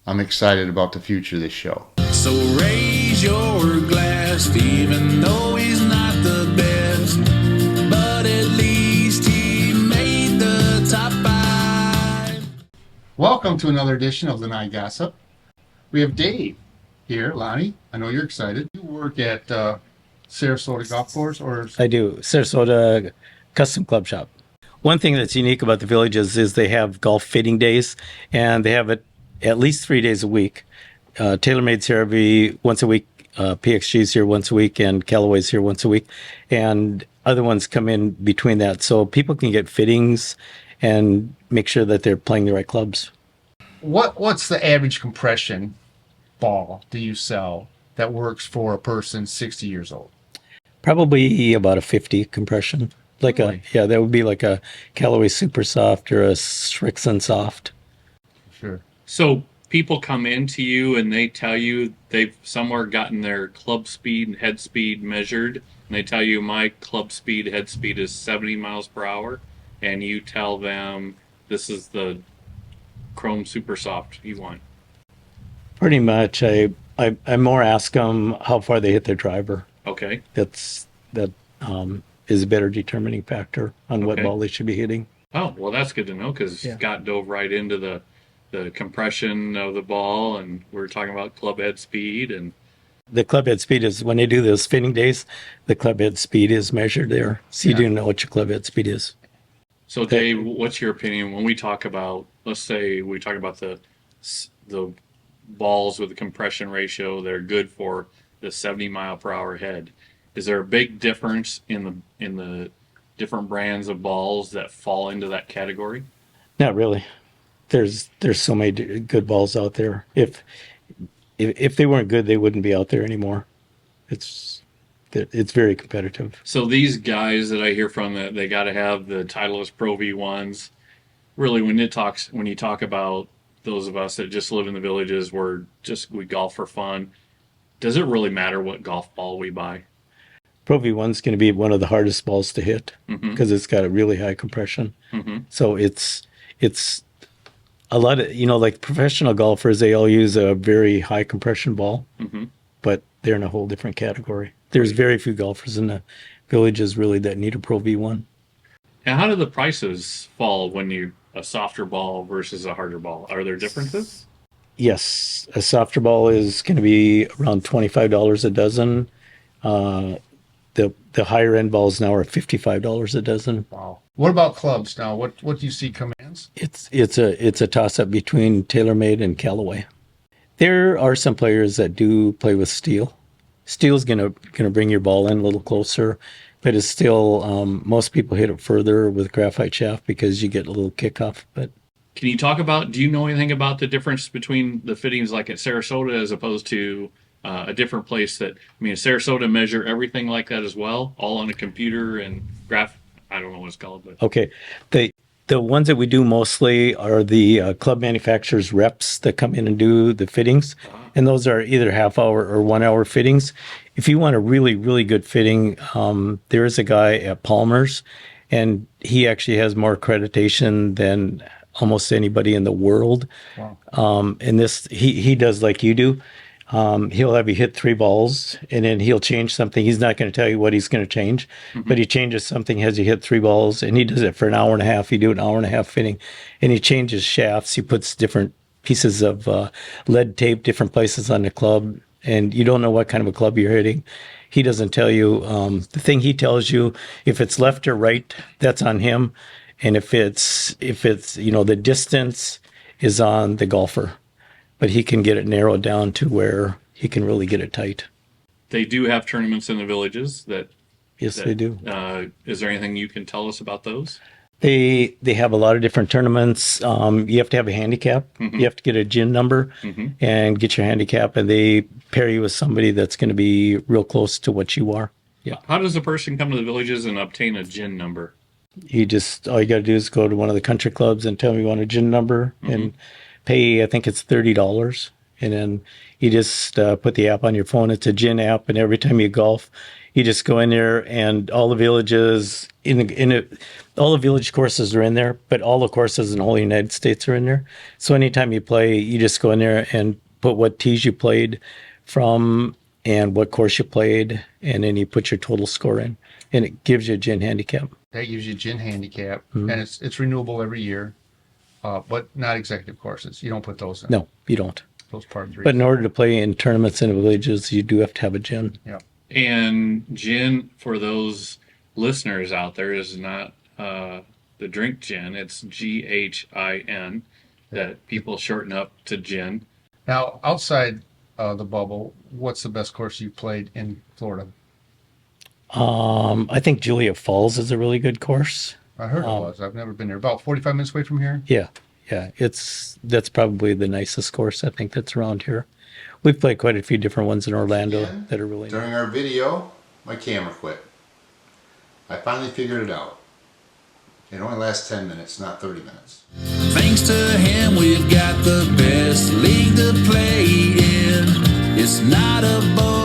I'm excited about the future of this show. So raise your glass, even though he's not the best, but at least he made the top 5. Welcome to another edition of Lanai Gossip. We have Dave here. Lonnie, I know you're excited. You work at Sarasota Golf Course, or I do. Sarasota Custom Club Shop. One thing that's unique about the villages is they have golf fitting days, and they have it at least 3 days a week. TaylorMade's here once a week. PXG's here once a week, and Callaway's here once a week, and other ones come in between that, so people can get fittings and make sure that they're playing the right clubs. what's the average compression ball do you sell that works for a person 60 years old? Probably about a 50 compression. Really? That would be like a Callaway Super Soft or a Srixon Soft. Sure. So people come into you and they tell you they've somewhere gotten their club speed and head speed measured, and they tell you my club speed, head speed is 70 miles per hour, and you tell them this is the Chrome Super Soft you want. Pretty much. I more ask them how far they hit their driver. Okay. That is a better determining factor on what Okay. ball they should be hitting. Oh, well, that's good to know, because Yeah. Scott dove right into the compression of the ball, and we were talking about club head speed. And The club head speed is, when they do those fitting days, the club head speed is measured there. So you do know what your club head speed is. so, Dave, what's your opinion when we talk about, let's say we talk about the balls with the compression ratio that are good for the 70 mile per hour head? Is there a big difference in the different brands of balls that fall into that category? Not really. There's so many good balls out there. If they weren't good, they wouldn't be out there anymore. It's very competitive. So these guys that I hear from, that they got to have the Titleist Pro V1s. Really, when you talk about those of us that just live in the villages, we golf for fun. Does it really matter what golf ball we buy? Pro V1's going to be one of the hardest balls to hit Mm-hmm. because it's got a really high compression. Mm-hmm. So it's a lot of, like professional golfers, they all use a very high compression ball, Mm-hmm. but they're in a whole different category. There's very few golfers in the villages really that need a Pro V1. And how do the prices fall when you a softer ball versus a harder ball? Are there differences? Yes, a softer ball is going to be around $25 a dozen. The higher end balls now are $55 a dozen. Wow. What about clubs now? What do you see commands? It's a toss up between TaylorMade and Callaway. There are some players that do play with steel. Steel's gonna bring your ball in a little closer, but it's still most people hit it further with graphite shaft because you get a little kickoff. But Can you talk about, do you know anything about the difference between the fittings like at Sarasota as opposed to a different place that, Sarasota measure everything like that as well, all on a computer and I don't know what it's called, but okay, the ones that we do mostly are the club manufacturers reps that come in and do the fittings, and those are either half hour or 1 hour fittings. If you want a really, really good fitting, there is a guy at Palmer's, and he actually has more accreditation than almost anybody in the world. Wow. And this, he does like you do. He'll have you hit 3 balls, and then he'll change something. He's not going to tell you what he's going to change, but he changes something, has you hit 3 balls, and he does it for an hour and a half. You do an hour and a half fitting, and he changes shafts. He puts different pieces of lead tape different places on the club, and you don't know what kind of a club you're hitting. He doesn't tell you. The thing he tells you, if it's left or right, that's on him, and if it's the distance is on the golfer. But he can get it narrowed down to where he can really get it tight. they do have tournaments in the villages that. Yes, they do. Is there anything you can tell us about those? They have a lot of different tournaments. You have to have a handicap. Mm-hmm. You have to get a GIN number and get your handicap, and they pair you with somebody that's going to be real close to what you are. Yeah. How does a person come to the villages and obtain a GIN number? All you got to do is go to one of the country clubs and tell them you want a GIN number and pay, I think it's $30, And then you just put the app on your phone. It's a gin app, and every time you golf, you just go in there, and all the villages all the village courses are in there, but all the courses in the whole United States are in there. So anytime you play, you just go in there and put what tees you played from and what course you played, and then you put your total score in, and it gives you a gin handicap. That gives you a gin handicap, and it's renewable every year, but not executive courses. You don't put those in. No, you don't. Those par threes. But in order to play in tournaments in the villages, you do have to have a gin. Yeah. And gin, for those listeners out there, is not the drink gin. It's GHIN, that people shorten up to gin. Now, outside the bubble, what's the best course you played in Florida? I think Julia Falls is a really good course. I heard it was. I've never been there. About 45 minutes away from here. Yeah, that's probably the nicest course I think that's around here. We've played quite a few different ones in Orlando that are really During our video, my camera quit. I finally figured it out. It only lasts 10 minutes, not 30 minutes. Thanks to him, we've got the best league to play in. It's not a boat.